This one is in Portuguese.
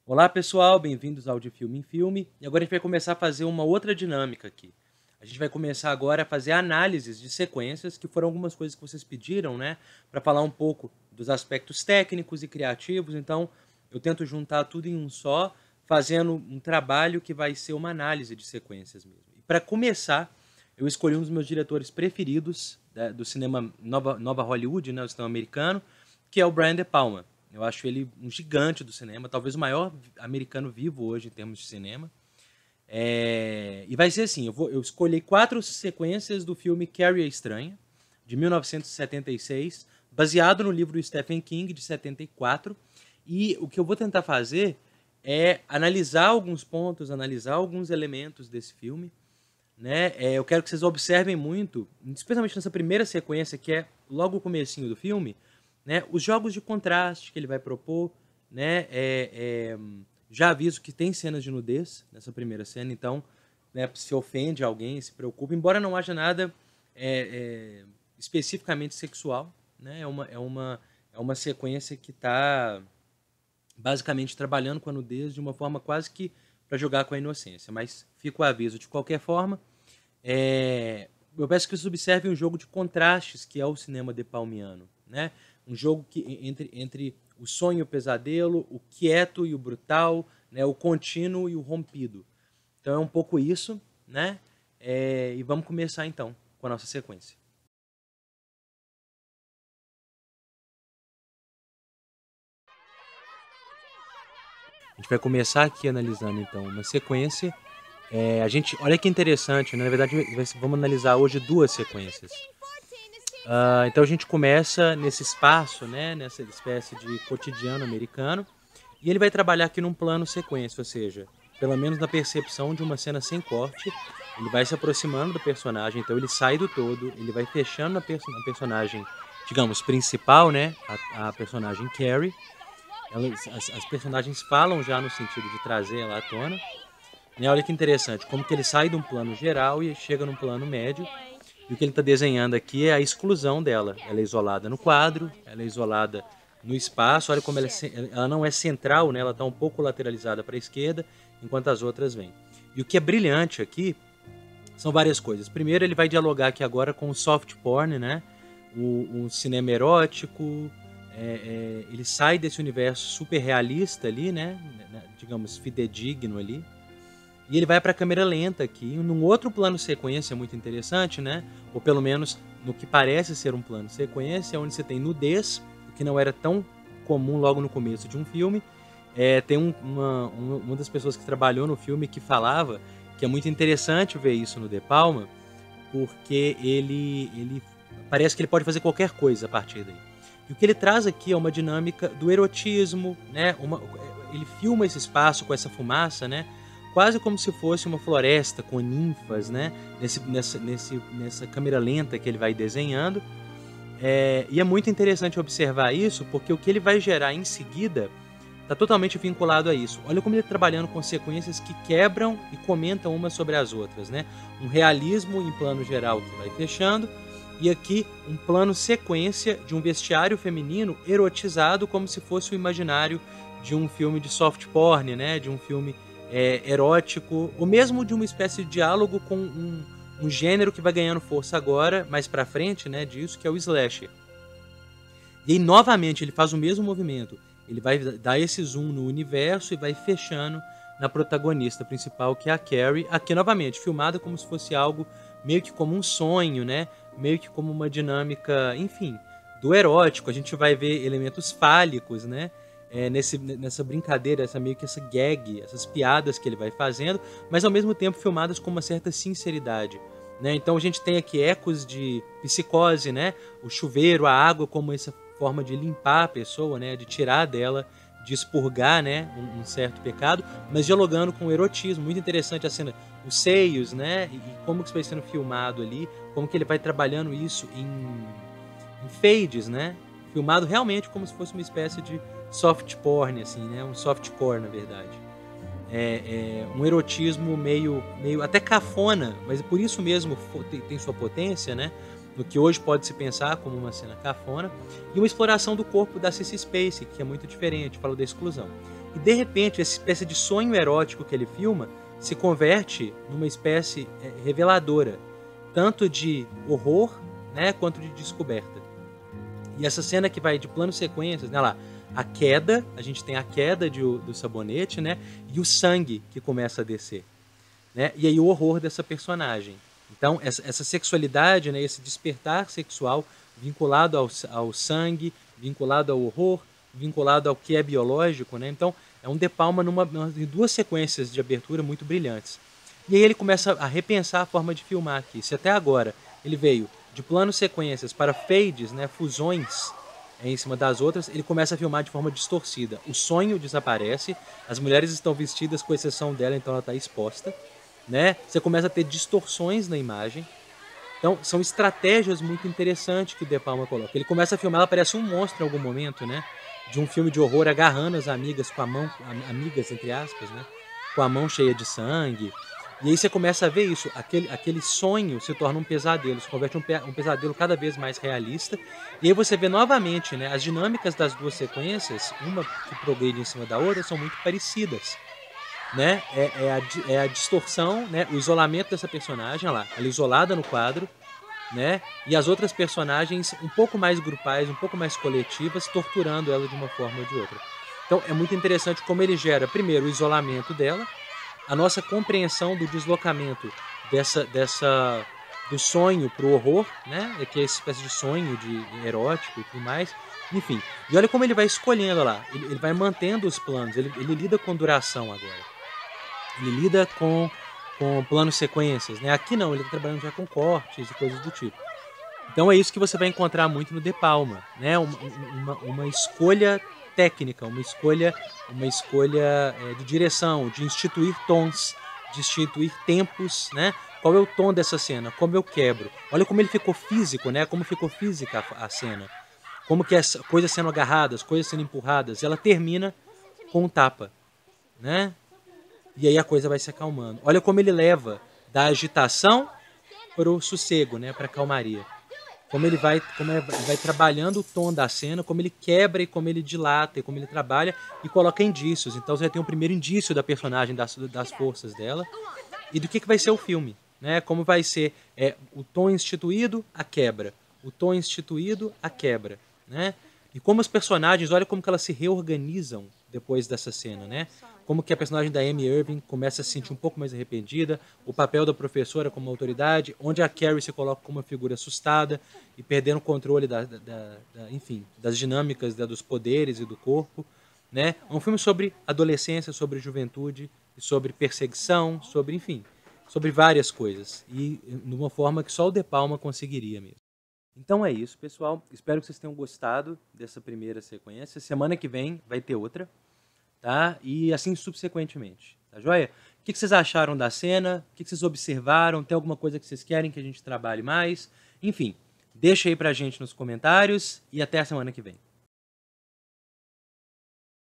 Olá pessoal, bem-vindos ao De Filme em Filme. E agora a gente vai começar a fazer uma outra dinâmica aqui. A gente vai começar agora a fazer análises de sequências, que foram algumas coisas que vocês pediram, né? Para falar um pouco dos aspectos técnicos e criativos. Então, eu tento juntar tudo em um só, fazendo um trabalho que vai ser uma análise de sequências mesmo. E para começar, eu escolhi um dos meus diretores preferidos do cinema Nova Hollywood, né? O cinema americano, que é o Brian De Palma. Eu acho ele um gigante do cinema, talvez o maior americano vivo hoje em termos de cinema. E vai ser assim, eu escolhi 4 sequências do filme Carrie a Estranha, de 1976, baseado no livro do Stephen King, de 74. E o que eu vou tentar fazer é analisar alguns pontos, analisar alguns elementos desse filme. Né? Eu quero que vocês observem muito, especialmente nessa primeira sequência, que é logo o comecinho do filme, né, os jogos de contraste que ele vai propor, né, já aviso que tem cenas de nudez nessa primeira cena, então, né, se ofende alguém, se preocupa, embora não haja nada especificamente sexual, né, é uma sequência que está basicamente trabalhando com a nudez de uma forma quase que para jogar com a inocência, mas fica o aviso de qualquer forma. Eu peço que vocês observem um jogo de contrastes que é o cinema de Palmiano, né? Um jogo que entre o sonho e o pesadelo, o quieto e o brutal, né? O contínuo e o rompido. Então é um pouco isso, né? E vamos começar então com a nossa sequência. A gente vai começar aqui analisando então uma sequência. Olha que interessante, né? Na verdade vamos analisar hoje 2 sequências. Então a gente começa nesse espaço, né, nessa espécie de cotidiano americano, e ele vai trabalhar aqui num plano sequência, ou seja, pelo menos na percepção de uma cena sem corte, ele vai se aproximando do personagem, então ele sai do todo, ele vai fechando na personagem, digamos, principal, né, a personagem Carrie. As personagens falam já no sentido de trazer ela à tona. E olha que interessante, como que ele sai de um plano geral e chega num plano médio. E o que ele está desenhando aqui é a exclusão dela. Ela é isolada no quadro, ela é isolada no espaço. Olha como ela não é central, né? Ela está um pouco lateralizada para a esquerda, enquanto as outras vêm. E o que é brilhante aqui são várias coisas. Primeiro, ele vai dialogar aqui agora com o soft porn, né? O cinema erótico. Ele sai desse universo super realista ali, né? Digamos, fidedigno ali. E ele vai para a câmera lenta aqui, num outro plano sequência muito interessante, né? Ou pelo menos no que parece ser um plano sequência, onde você tem nudez, o que não era tão comum logo no começo de um filme. Tem uma das pessoas que trabalhou no filme que falava que é muito interessante ver isso no De Palma, porque ele parece que ele pode fazer qualquer coisa a partir daí. E o que ele traz aqui é uma dinâmica do erotismo, né? Ele filma esse espaço com essa fumaça, né? Quase como se fosse uma floresta com ninfas, né? Nessa câmera lenta que ele vai desenhando. E é muito interessante observar isso, porque o que ele vai gerar em seguida está totalmente vinculado a isso. Olha como ele está trabalhando com sequências que quebram e comentam umas sobre as outras, né? Um realismo em plano geral que vai fechando, e aqui um plano sequência de um vestiário feminino erotizado como se fosse o imaginário de um filme de soft porn, né? De um filme erótico, ou mesmo de uma espécie de diálogo com um gênero que vai ganhando força agora, mais pra frente, né, disso, que é o slasher. E aí, novamente, ele faz o mesmo movimento. Ele vai dar esse zoom no universo e vai fechando na protagonista principal, que é a Carrie. Aqui, novamente, filmada como se fosse algo meio que como um sonho, né? Meio que como uma dinâmica, enfim, do erótico. A gente vai ver elementos fálicos, né? Nessa brincadeira, essa gag, essas piadas que ele vai fazendo, mas ao mesmo tempo filmadas com uma certa sinceridade, né? Então a gente tem aqui ecos de Psicose, né? O chuveiro, a água como essa forma de limpar a pessoa, né? De tirar dela, de expurgar, né? Um certo pecado, mas dialogando com o erotismo. Muito interessante a cena, os seios, né? E como que isso vai sendo filmado ali, como que ele vai trabalhando isso em fades, né? Filmado realmente como se fosse uma espécie de soft porn, assim, né? Um softcore, na verdade. Um erotismo meio até cafona, mas por isso mesmo tem sua potência, né? No que hoje pode se pensar como uma cena cafona, e uma exploração do corpo da Sissy Spacek, que é muito diferente, falo da exclusão. E de repente, essa espécie de sonho erótico que ele filma se converte numa espécie reveladora, tanto de horror, né, quanto de descoberta. E essa cena que vai de planos sequências, né, lá, a queda, a gente tem a queda do sabonete, né, e o sangue que começa a descer, né, e aí o horror dessa personagem. Então, essa sexualidade, né, esse despertar sexual vinculado ao sangue, vinculado ao horror, vinculado ao que é biológico, né? Então, é um De Palma em duas sequências de abertura muito brilhantes. E aí ele começa a repensar a forma de filmar aqui. Se até agora ele veio de planos sequências para fades, né, fusões em cima das outras, ele começa a filmar de forma distorcida. O sonho desaparece, as mulheres estão vestidas com exceção dela, então ela está exposta, né? Você começa a ter distorções na imagem. Então, são estratégias muito interessantes que o De Palma coloca. Ele começa a filmar, ela parece um monstro em algum momento, né? De um filme de horror, agarrando as amigas com a mão, amigas entre aspas, né? Com a mão cheia de sangue. E aí você começa a ver isso, aquele sonho se torna um pesadelo, se converte um pesadelo cada vez mais realista. E aí você vê novamente, né? As dinâmicas das duas sequências, uma que progride em cima da outra, são muito parecidas. Né? É a distorção, né? O isolamento dessa personagem, olha lá, ela é isolada no quadro, né? E as outras personagens um pouco mais grupais, um pouco mais coletivas, torturando ela de uma forma ou de outra. Então é muito interessante como ele gera, primeiro, o isolamento dela, a nossa compreensão do deslocamento do sonho para o horror, né? Que é essa espécie de sonho de erótico e tudo mais. Enfim, e olha como ele vai escolhendo lá, ele vai mantendo os planos, ele lida com duração agora. Ele lida com planos sequências, né? Aqui não, ele está trabalhando já com cortes e coisas do tipo. Então é isso que você vai encontrar muito no De Palma, né? Uma escolha técnica, uma escolha de direção, de instituir tons, de instituir tempos, né? Qual é o tom dessa cena? Como eu quebro? Olha como ele ficou físico, né? Como ficou física a cena. Como que as coisas sendo agarradas, coisas sendo empurradas. Ela termina com um tapa, né? E aí a coisa vai se acalmando. Olha como ele leva da agitação para o sossego, né? Para a calmaria. Como ele vai trabalhando o tom da cena, como ele quebra e como ele dilata, e como ele trabalha e coloca indícios. Então você tem o primeiro indício da personagem, das forças dela e do que vai ser o filme, né? Como vai ser o tom instituído, a quebra. O tom instituído, a quebra, né? E como os personagens, olha como que elas se reorganizam depois dessa cena, né? Como que a personagem da Amy Irving começa a se sentir um pouco mais arrependida, o papel da professora como autoridade, onde a Carrie se coloca como uma figura assustada e perdendo o controle enfim, das dinâmicas dos poderes e do corpo, né? É um filme sobre adolescência, sobre juventude, sobre perseguição, sobre, enfim, sobre várias coisas. E de uma forma que só o De Palma conseguiria mesmo. Então é isso, pessoal. Espero que vocês tenham gostado dessa primeira sequência. Semana que vem vai ter outra, tá? E assim subsequentemente, tá joia? O que vocês acharam da cena? O que vocês observaram? Tem alguma coisa que vocês querem que a gente trabalhe mais? Enfim, deixa aí pra gente nos comentários e até a semana que vem.